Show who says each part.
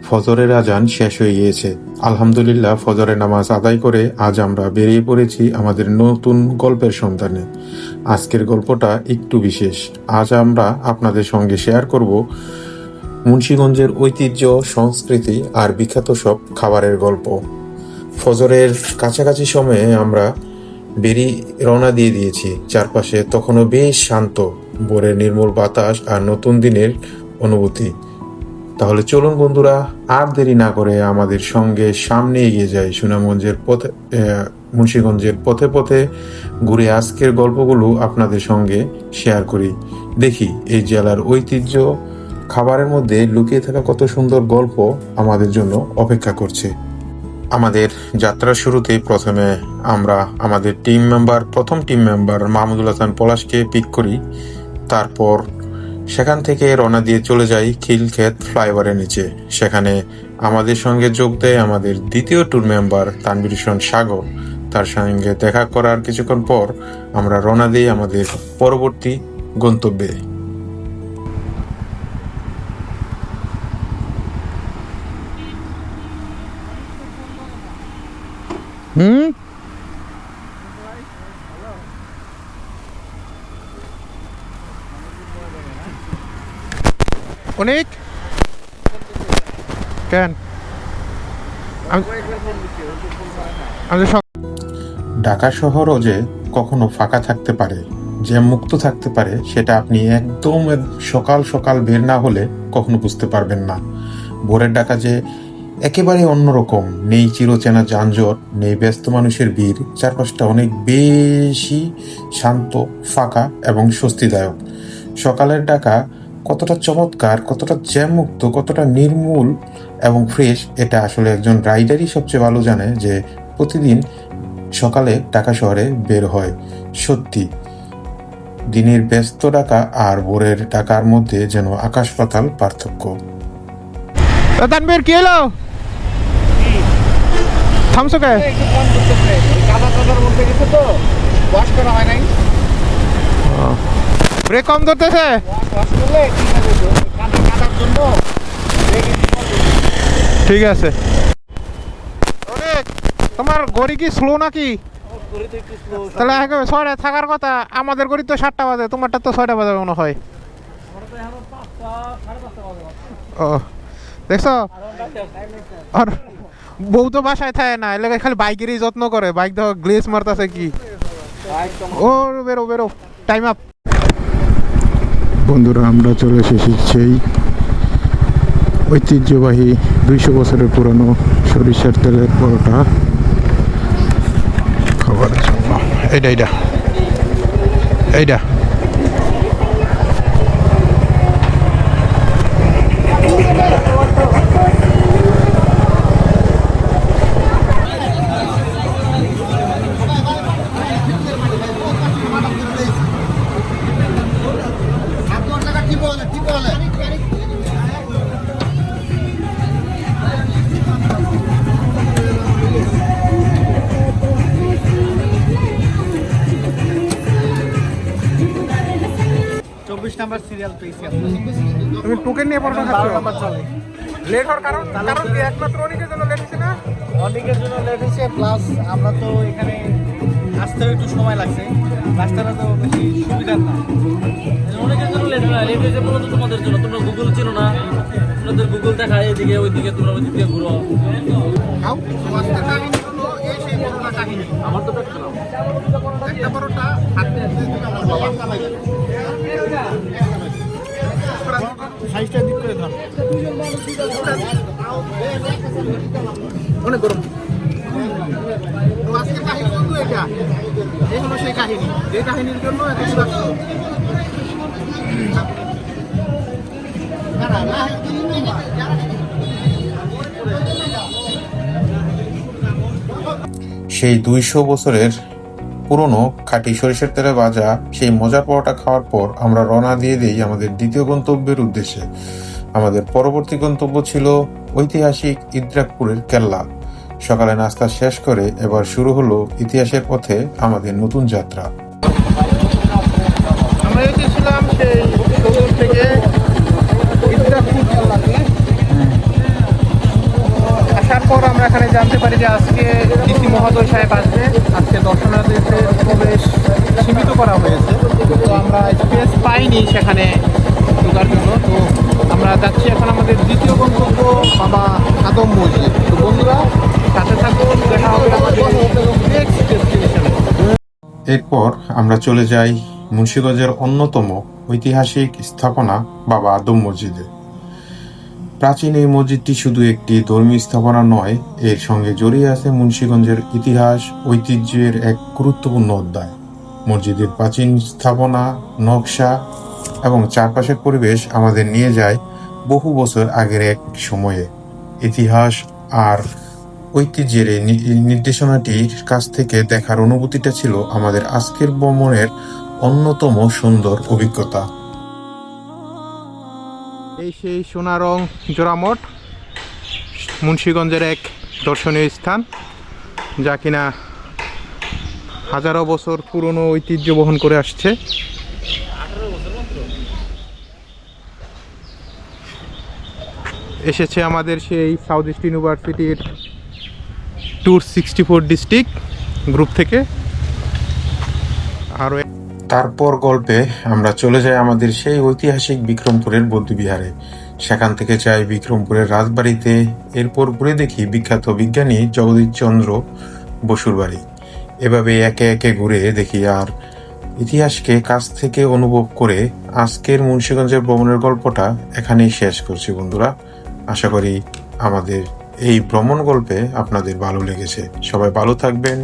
Speaker 1: ফজরের আজান শেষ হয়ে গিয়েছে। আলহামদুলিল্লাহ, ফজরের নামাজ আদায় করে আজ আমরা বেরিয়ে পড়েছি আমাদের নতুন গল্পের সন্ধানে। আজকের গল্পটা একটু বিশেষ। আজ আমরা আপনাদের সঙ্গে শেয়ার করব মুন্সিগঞ্জের ঐতিহ্য, সংস্কৃতি আর বিখ্যাত সব খাবারের গল্প। ফজরের কাছাকাছি সময়ে আমরা রওনা দিয়ে দিয়েছি। চারপাশে তখনও বেশ শান্ত, ভোরের নির্মল বাতাস আর নতুন দিনের অনুভূতি। তাহলে চলুন বন্ধুরা, আর দেরি না করে আমাদের সঙ্গে সামনে এগিয়ে যাই। মুন্সিগঞ্জের পথে পথে ঘুরে আজকের গল্পগুলো আপনাদের সঙ্গে শেয়ার করি। দেখি এই জেলার ঐতিহ্য খাবারের মধ্যে লুকিয়ে থাকা কত সুন্দর গল্প আমাদের জন্য অপেক্ষা করছে। আমাদের যাত্রার শুরুতেই প্রথমে আমরা আমাদের প্রথম টিম মেম্বার মাহমুদুল হাসান পলাশকে পিক করি। তারপর সেখান থেকে রওনা দিয়ে চলে যাই খিলক্ষেত ফ্লাইওভারের নিচে। সেখানে আমাদের সঙ্গে যোগ দেয় আমাদের দ্বিতীয় ট্যুর মেম্বার তানভীর হোসেন সাগর। তার সঙ্গে দেখা করার কিছুক্ষণ পর আমরা রওনা দিই আমাদের পরবর্তী গন্তব্যে। অনেক কেন ঢাকা শহরও যে কখনো ফাঁকা থাকতে পারে, যে মুক্ত থাকতে পারে, সেটা আপনি একদম সকাল সকাল বের না হলে কখনো বুঝতে পারবেন না। ভোরের ঢাকা যে একেবারে অন্যরকম। নেই চিরচেনা যানজট, নেই ব্যস্ত মানুষের ভিড়। চারপাশটা অনেক বেশি শান্ত, ফাঁকা এবং স্বস্তিদায়ক। সকালের ঢাকা কতটা চমৎকার, কতটা জ্যামমুক্ত, কতটা নির্মূল এবং ফ্রেশ, এটা আসলে একজন রাইডারই সবচেয়ে ভালো জানে, যে প্রতিদিন সকালে ঢাকা শহরে বের হয়। সত্যি দিনের ব্যস্ত ঢাকা আর ভোরের ঢাকার মধ্যে যেন আকাশ পাতাল পার্থক্য। তানভীর, কি হলো? থামছো কে? ব্রেক কম ধরতেছে। ঠিক আছে। তোমার গড়ি কি স্লো নাকি? তাহলে ছয়টা থাকার কথা। আমাদের গড়ি তো 7টা বাজে, তোমারটা তো 6টা বাজে মনে হয়। ও দেখছো, আর বউ তো বাসায় থাকে না, এলাকায় খালি বাইকেরই যত্ন করে। বাইক দেখো গ্লেস মারতেছে কি। ও বেরো বেরো, টাইম আপ। বন্ধুরা, আমরা চলে এসেছি সেই ঐতিহ্যবাহী 200 বছরের পুরনো সরিষার তেলের পরোটা খাবারের জন্য। এইটা
Speaker 2: নাম্বার সিরিয়াল পেয়েছি।
Speaker 1: তুমি টোকেন নিয়ে পড়া খাচ্ছো? নাম্বার চলে লেট হওয়ার কারণ কি একমাত্র অনেকের জন্য লেট হয়েছে না?
Speaker 2: অনেকের জন্য লেট হয়েছে, প্লাস আমরা তো এখানে আসতেও একটু সময় লাগছে। রাস্তাটা তো বেশি সুবিধার না, অনেকের জন্য লেট হয়েছে। মূলত তোমাদের জন্য, তোমরা গুগল ছিল না, তোমাদের গুগল দেখায় এদিকে ওইদিকে, তোমরা ওই দিকে ঘুরো। আমার তো একটা পরোটা সাইজটা দিক করে দাও, অনেক গরম। তো আজকে কাহিনী বন্ধু, এটা এই হলো সেই কাহিনী, যে কাহিনীর জন্য এত
Speaker 1: সেই 200 বছরের পুরনো খাঁটি সরিষার তেলে ভাজা সেই মজার পরোটা খাওয়ার পর আমরা রওনা দিয়ে দিই আমাদের দ্বিতীয় গন্তব্যের উদ্দেশ্যে। আমাদের পরবর্তী গন্তব্য ছিল ঐতিহাসিক ইদ্রাকপুরের কেল্লা। সকালে নাস্তা শেষ করে এবার শুরু হলো ইতিহাসের পথে আমাদের নতুন যাত্রা। আমরা এসেছিলাম সেই সদর থেকে আসার পর আমরা এখানে জানতে পারি যে আজকে ডিসি মহোদয় সাহেব আসবে। আজকে দর্শনার্থীদের প্রবেশ সীমিত করা হয়েছে, তো আমরা স্পেস পাইনি সেখানে ঢোকার জন্য। তো আমরা যাচ্ছি এখন আমাদের দ্বিতীয় গন্তব্য বাবা আদম মসজিদ। তো বন্ধুরা সাথে থাকুন, দেখা হবে আমাদের নেক্সট ডেস্টিনেশনে। এরপর আমরা চলে যাই মুন্সিগঞ্জের অন্যতম ঐতিহাসিক স্থাপনা বাবা আদম মসজিদে। প্রাচীন এই মসজিদটি শুধু একটি ধর্মীয় স্থাপনা নয়, এর সঙ্গে জড়িয়ে আছে মুন্সিগঞ্জের ইতিহাস ঐতিহ্যের এক গুরুত্বপূর্ণ অধ্যায়। মসজিদের প্রাচীন স্থাপনা, নকশা এবং চারপাশের পরিবেশ আমাদের নিয়ে যায় বহু বছর আগের এক সময়ে। ইতিহাস আর ঐতিহ্যের এই নির্দেশনাটির কাছ থেকে দেখার অনুভূতিটা ছিল আমাদের আজকের ভ্রমণের অন্যতম সুন্দর অভিজ্ঞতা। এই সেই সোনারং জোড়ামঠ, মুন্সিগঞ্জের এক দর্শনীয় স্থান, যা কিনা হাজারো বছর পুরনো ঐতিহ্য বহন করে আসছে। এসেছে আমাদের সেই সাউথ ইস্ট ইউনিভার্সিটির ট্যুর 64 ডিস্ট্রিক্ট গ্রুপ থেকে। আরও তারপর গল্পে আমরা চলে যাই আমাদের সেই ঐতিহাসিক বিক্রমপুরের বৌদ্ধবিহারে। সেখান থেকে যাই বিক্রমপুরের রাজবাড়িতে। এরপর ঘুরে দেখি বিখ্যাত বিজ্ঞানী জগদীশচন্দ্র বসুর বাড়ি। এভাবে একে একে ঘুরে দেখি আর ইতিহাসকে কাছ থেকে অনুভব করে আজকের মুন্সিগঞ্জের ভ্রমণের গল্পটা এখানেই শেষ করছি বন্ধুরা। আশা করি আমাদের এই ভ্রমণ গল্পে আপনাদের ভালো লেগেছে। সবাই ভালো থাকবেন।